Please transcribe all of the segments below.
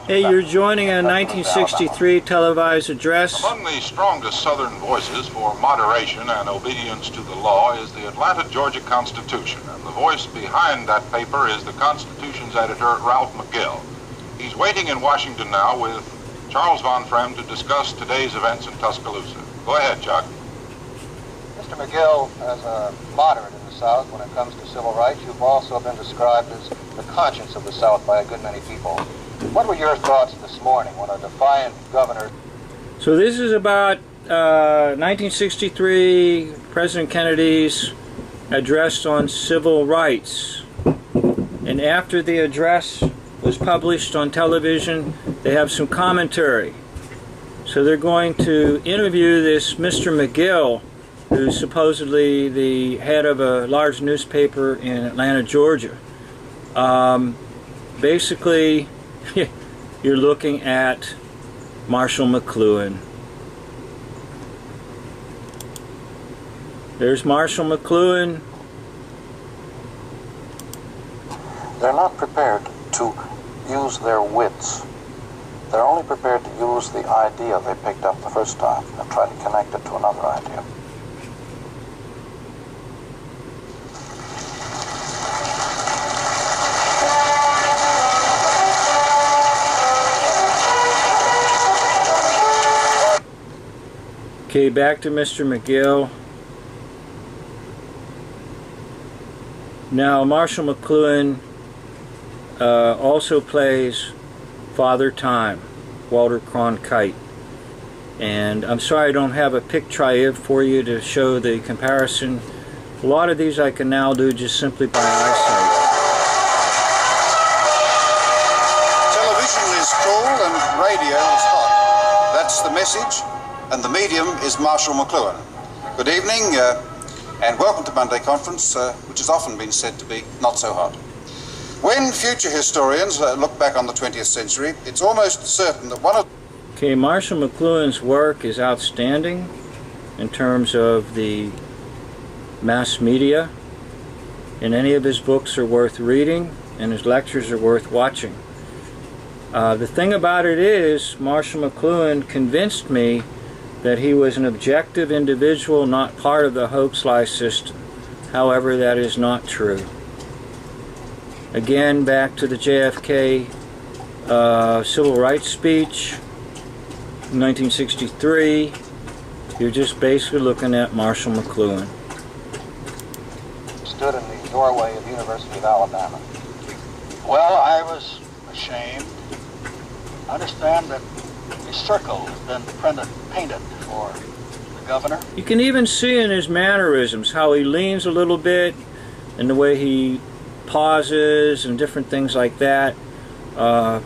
Hey, you're joining a 1963 televised address. Among the strongest Southern voices for moderation and obedience to the law is the Atlanta, Georgia Constitution, and the voice behind that paper is the Constitution's editor, Ralph McGill. He's waiting in Washington now with Charles Von Frem to discuss today's events in Tuscaloosa. Go ahead, Chuck. Mr. McGill, as a moderate in the South when it comes to civil rights, you've also been described as the conscience of the South by a good many people. What were your thoughts this morning when a defiant governor... So this is about 1963, President Kennedy's address on civil rights. And after the address was published on television, they have some commentary. So they're going to interview this Mr. McGill, who's supposedly the head of a large newspaper in Atlanta, Georgia. Basically, you're looking at Marshall McCluhan. There's Marshall McCluhan. They're not prepared to use their wits. They're only prepared to use the idea they picked up the first time and try to connect it to another idea. Okay, back to Mr. McGill. Now, Marshall McCluhan also plays Father Time, Walter Cronkite. And I'm sorry I don't have a picture for you to show the comparison. A lot of these I can now do just simply by eyesight. Television is cool and radio is hot. That's the message. And the medium is Marshall McCluhan. Good evening, and welcome to Monday Conference, which has often been said to be not so hot. When future historians look back on the 20th century, it's almost certain that one of... Okay, Marshall McCluhan's work is outstanding in terms of the mass media, and any of his books are worth reading, and his lectures are worth watching. The thing about it is, Marshall McCluhan convinced me that he was an objective individual, not part of the hoax-lie system. However, that is not true. Again, back to the JFK civil rights speech, 1963. You're just basically looking at Marshall McCluhan. ...stood in the doorway of the University of Alabama. Well, I was ashamed. I understand that a circle has been painted for the governor. You can even see in his mannerisms how he leans a little bit and the way he pauses and different things like that. I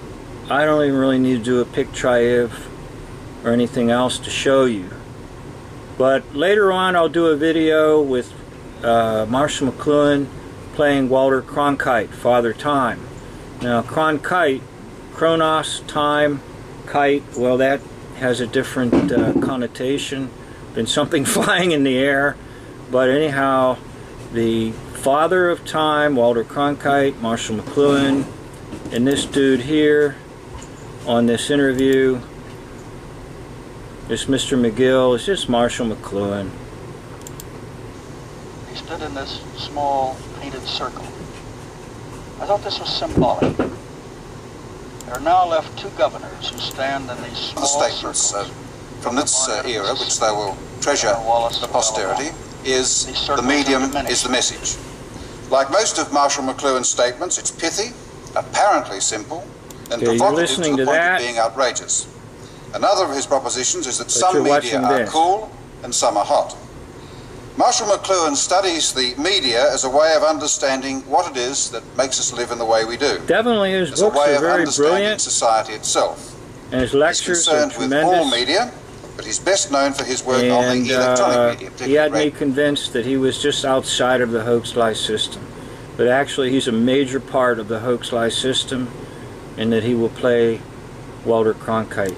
don't even really need to do a picture or anything else to show you. But later on I'll do a video with Marshall McCluhan playing Walter Cronkite, Father Time. Now Cronkite, Kronos, time, kite, well that has a different connotation than something flying in the air. But anyhow, the father of time, Walter Cronkite, Marshall McCluhan, and this dude here on this interview, this Mr. McGill, is just Marshall McCluhan. He stood in this small painted circle. I thought this was symbolic. There are now left two governors who stand in these small statements from this era, which they will treasure for posterity, is the medium is the message. Like most of Marshall McCluhan's statements, it's pithy, apparently simple, and provocative to the point of being outrageous. Another of his propositions is that some media are cool and some are hot. Marshall McCluhan studies the media as a way of understanding what it is that makes us live in the way we do. Definitely his books are very brilliant. Society itself. And his lectures are tremendous. He's concerned with all media, but he's best known for his work on the electronic media. He had me convinced that he was just outside of the hoax-lie system. But actually he's a major part of the hoax-lie system, and that he will play Walter Cronkite.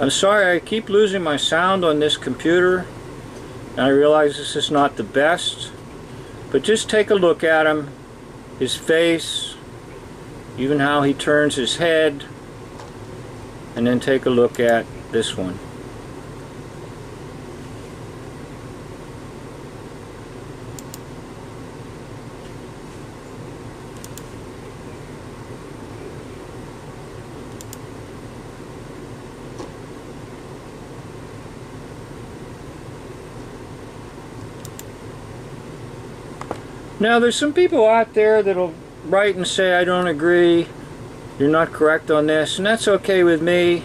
I'm sorry, I keep losing my sound on this computer, and I realize this is not the best, but just take a look at him, his face, even how he turns his head, and then take a look at this one. Now there's some people out there that'll write and say, I don't agree, you're not correct on this, and that's okay with me.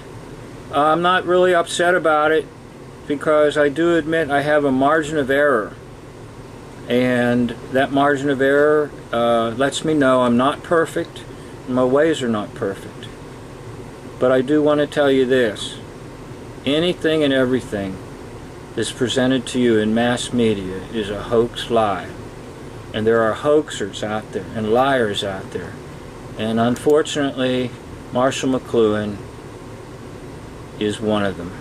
I'm not really upset about it, because I do admit I have a margin of error, and that margin of error lets me know I'm not perfect and my ways are not perfect. But I do want to tell you this: anything and everything that's presented to you in mass media is a hoax lie. And there are hoaxers out there and liars out there. And unfortunately, Marshall McCluhan is one of them.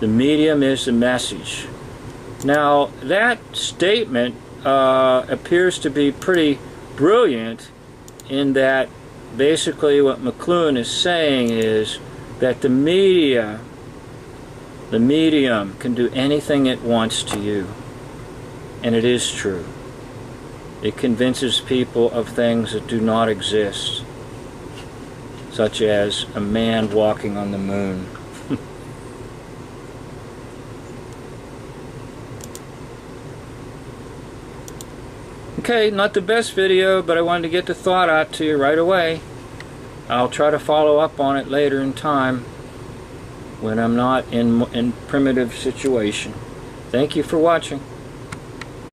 The medium is the message. Now, that statement appears to be pretty brilliant, in that basically what McCluhan is saying is that the medium can do anything it wants to you. And it is true. It convinces people of things that do not exist, such as a man walking on the moon. Okay, not the best video, but I wanted to get the thought out to you right away. I'll try to follow up on it later in time when I'm not in primitive situation. Thank you for watching.